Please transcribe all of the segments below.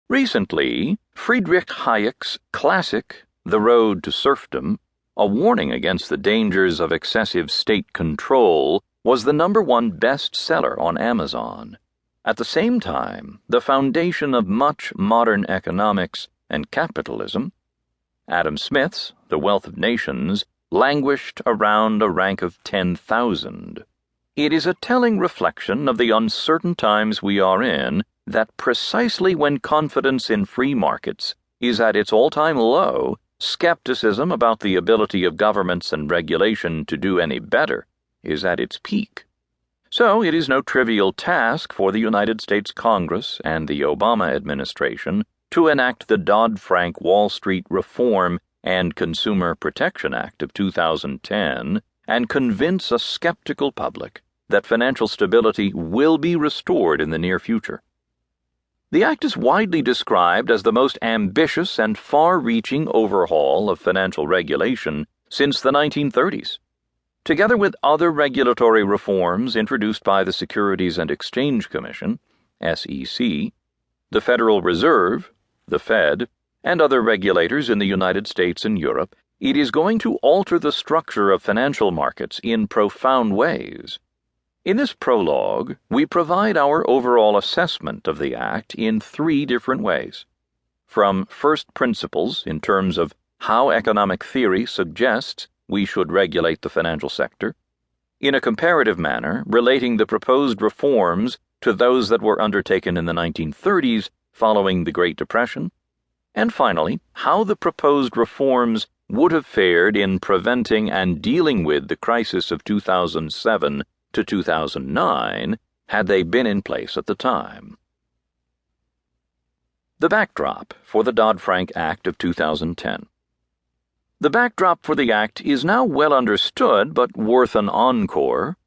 Recently, Friedrich Hayek's classic, The Road to Serfdom, a warning against the dangers of excessive state control, was the #1 bestseller on Amazon. At the same time, the foundation of much modern economics and capitalism, Adam Smith's The Wealth of Nations, languished around a rank of 10,000. It is a telling reflection of the uncertain times we are in that precisely when confidence in free markets is at its all-time low, skepticism about the ability of governments and regulation to do any better is at its peak. So it is no trivial task for the United States Congress and the Obama administration to enact the Dodd-Frank Wall Street Reform and Consumer Protection Act of 2010 and convince a skeptical public that financial stability will be restored in the near future. The act is widely described as the most ambitious and far-reaching overhaul of financial regulation since the 1930s. Together with other regulatory reforms introduced by the Securities and Exchange Commission, SEC, the Federal Reserve, the Fed, and other regulators in the United States and Europe, it is going to alter the structure of financial markets in profound ways. In this prologue, we provide our overall assessment of the Act in 3 different ways. From first principles in terms of how economic theory suggests we should regulate the financial sector, in a comparative manner relating the proposed reforms to those that were undertaken in the 1930s following the Great Depression, and finally, how the proposed reforms would have fared in preventing and dealing with the crisis of 2007 to 2009 had they been in place at the time. The backdrop for the Dodd-Frank Act of 2010. The backdrop for the Act is now well understood but worth an encore.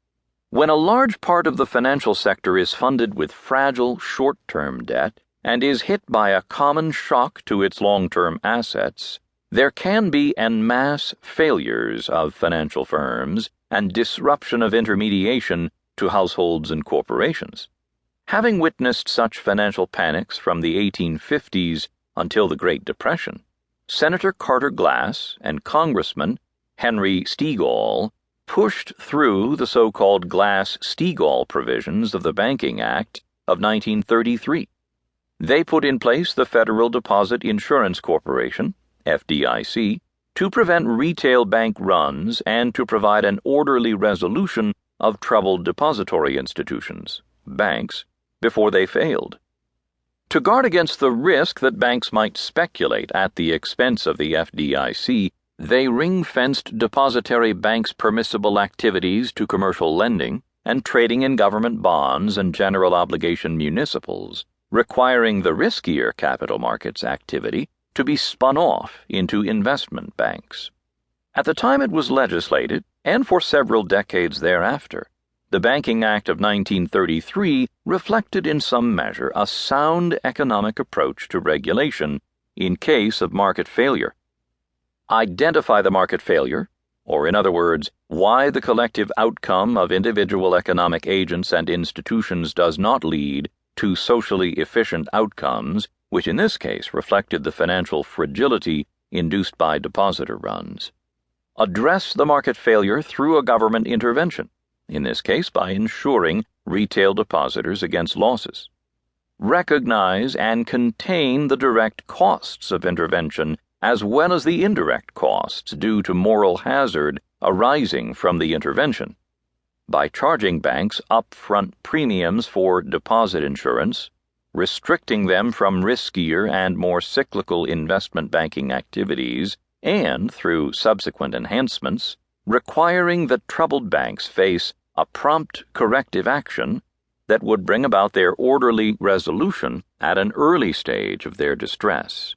When a large part of the financial sector is funded with fragile short-term debt and is hit by a common shock to its long-term assets, there can be en masse failures of financial firms and disruption of intermediation to households and corporations. Having witnessed such financial panics from the 1850s until the Great Depression, Senator Carter Glass and Congressman Henry Stegall pushed through the so-called Glass-Stegall provisions of the Banking Act of 1933. They put in place the Federal Deposit Insurance Corporation, FDIC, to prevent retail bank runs and to provide an orderly resolution of troubled depository institutions, banks, before they failed. To guard against the risk that banks might speculate at the expense of the FDIC, they ring-fenced depository banks' permissible activities to commercial lending and trading in government bonds and general obligation municipals, requiring the riskier capital markets activity to be spun off into investment banks. At the time it was legislated, and for several decades thereafter, the Banking Act of 1933 reflected in some measure a sound economic approach to regulation in case of market failure. Identify the market failure, or in other words, why the collective outcome of individual economic agents and institutions does not lead to socially efficient outcomes, which in this case reflected the financial fragility induced by depositor runs. Address the market failure through a government intervention, in this case by insuring retail depositors against losses. Recognize and contain the direct costs of intervention as well as the indirect costs due to moral hazard arising from the intervention. By charging banks upfront premiums for deposit insurance, restricting them from riskier and more cyclical investment banking activities, and, through subsequent enhancements, requiring that troubled banks face a prompt corrective action that would bring about their orderly resolution at an early stage of their distress.